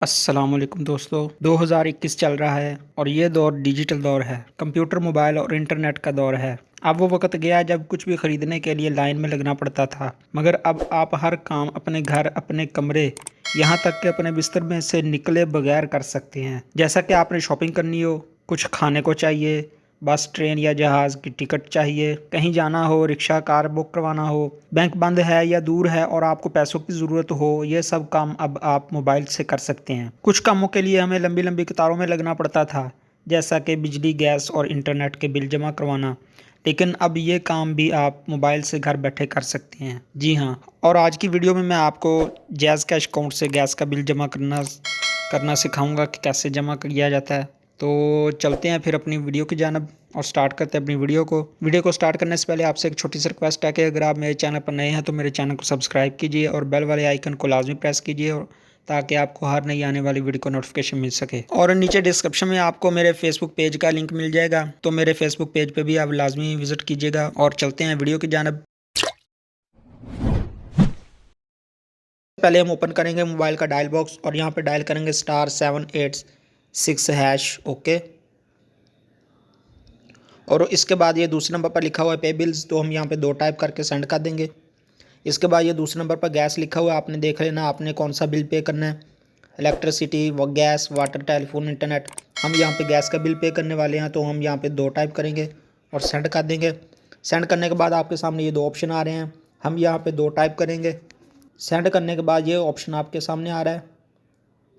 अस्सलाम वालेकुम दोस्तों। 2021 चल रहा है और ये दौर डिजिटल दौर है। कंप्यूटर, मोबाइल और इंटरनेट का दौर है। अब वो वक्त गया जब कुछ भी खरीदने के लिए लाइन में लगना पड़ता था, मगर अब आप हर काम अपने घर, अपने कमरे, यहाँ तक कि अपने बिस्तर में से निकले बगैर कर सकते हैं। जैसा कि आपने शॉपिंग करनी हो, कुछ खाने को चाहिए, बस, ट्रेन या जहाज़ की टिकट चाहिए, कहीं जाना हो, रिक्शा, कार बुक करवाना हो, बैंक बंद है या दूर है और आपको पैसों की ज़रूरत हो, ये सब काम अब आप मोबाइल से कर सकते हैं। कुछ कामों के लिए हमें लंबी लंबी कतारों में लगना पड़ता था, जैसा कि बिजली, गैस और इंटरनेट के बिल जमा करवाना, लेकिन अब ये काम भी आप मोबाइल से घर बैठे कर सकते हैं। जी हाँ, और आज की वीडियो में मैं आपको जैज़ कैश अकाउंट से गैस का बिल जमा करना सिखाऊंगा कि कैसे जमा किया जाता है। तो चलते हैं फिर अपनी वीडियो की जानब और स्टार्ट करते हैं अपनी वीडियो को स्टार्ट करने से पहले आपसे एक छोटी सी रिक्वेस्ट है कि अगर आप मेरे चैनल पर नए हैं तो मेरे चैनल को सब्सक्राइब कीजिए और बेल वाले आइकन को लाजमी प्रेस कीजिए, और ताकि आपको हर नई आने वाली वीडियो का नोटिफिकेशन मिल सके। और नीचे डिस्क्रिप्शन में आपको मेरे फेसबुक पेज का लिंक मिल जाएगा, तो मेरे फेसबुक पेज पे भी आप लाजमी विजिट कीजिएगा। और चलते हैं वीडियो की जानब। पहले हम ओपन करेंगे मोबाइल का डायल बॉक्स और यहाँ पे डायल करेंगे *786#। ओके, और इसके बाद ये दूसरे नंबर पर लिखा हुआ है पे बिल्स, तो हम यहाँ पे 2 टाइप करके सेंड कर देंगे। इसके बाद ये दूसरे नंबर पर गैस लिखा हुआ है, आपने देख लेना आपने कौन सा बिल पे करना है, इलेक्ट्रिसिटी, व गैस, वाटर, टेलीफोन, इंटरनेट। हम यहाँ पे गैस का बिल पे करने वाले हैं, तो हम यहाँ पे 2 टाइप करेंगे और सेंड कर देंगे। सेंड करने के बाद आपके सामने ये 2 ऑप्शन आ रहे हैं, हम यहाँ पे 2 टाइप करेंगे। सेंड करने के बाद ये ऑप्शन आपके सामने आ रहा है,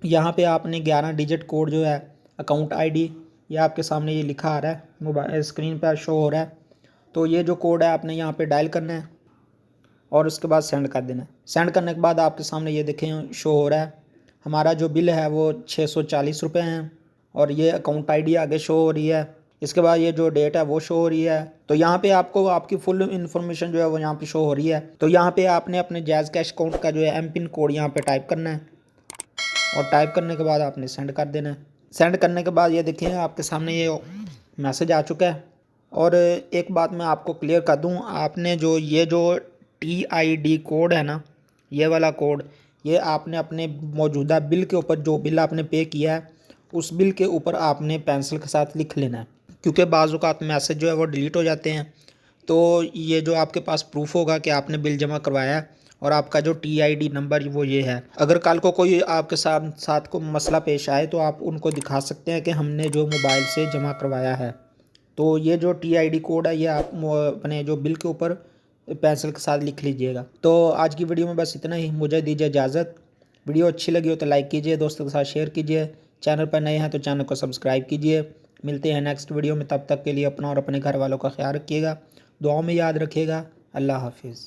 यहाँ पे आपने 11 डिजिट कोड जो है अकाउंट आईडी, ये आपके सामने ये लिखा आ रहा है, मोबाइल स्क्रीन पर शो हो रहा है। तो ये जो कोड है आपने यहाँ पे डायल करना है और उसके बाद सेंड कर देना है। सेंड करने के बाद आपके सामने ये देखें शो हो रहा है, हमारा जो बिल है वो 640 रुपये हैं और ये अकाउंट आईडी आगे शो हो रही है। इसके बाद ये जो डेट है वो शो हो रही है। तो यहाँ पे आपको आपकी फुल इन्फॉर्मेशन जो है वो यहाँ पे शो हो रही है। तो यहाँ पे आपने अपने जैज़ कैश अकाउंट का जो है एम पिन कोड यहाँ पे टाइप करना है और टाइप करने के बाद आपने सेंड कर देना है। सेंड करने के बाद ये देखिए आपके सामने ये मैसेज आ चुका है। और एक बात मैं आपको क्लियर कर दूं, आपने जो TID कोड है ना, ये वाला कोड, ये आपने अपने मौजूदा बिल के ऊपर, जो बिल आपने पे किया है उस बिल के ऊपर आपने पेंसिल के साथ लिख लेना है, क्योंकि बाज़ औक़ात मैसेज जो है वो डिलीट हो जाते हैं। तो ये जो आपके पास प्रूफ होगा कि आपने बिल जमा करवाया है और आपका जो TID नंबर वो ये है। अगर कल को कोई आपके साथ को मसला पेश आए तो आप उनको दिखा सकते हैं कि हमने जो मोबाइल से जमा करवाया है। तो ये जो TID कोड है ये आप अपने जो बिल के ऊपर पेंसिल के साथ लिख लीजिएगा। तो आज की वीडियो में बस इतना ही, मुझे दीजिए इजाज़त। वीडियो अच्छी लगी हो तो लाइक कीजिए, दोस्तों के साथ शेयर कीजिए, चैनल पर नए हैं तो चैनल को सब्सक्राइब कीजिए। मिलते हैं नेक्स्ट वीडियो में, तब तक के लिए अपना और अपने घर वालों का ख्याल रखिएगा, दुआओं में याद रखिएगा। अल्लाह हाफिज़।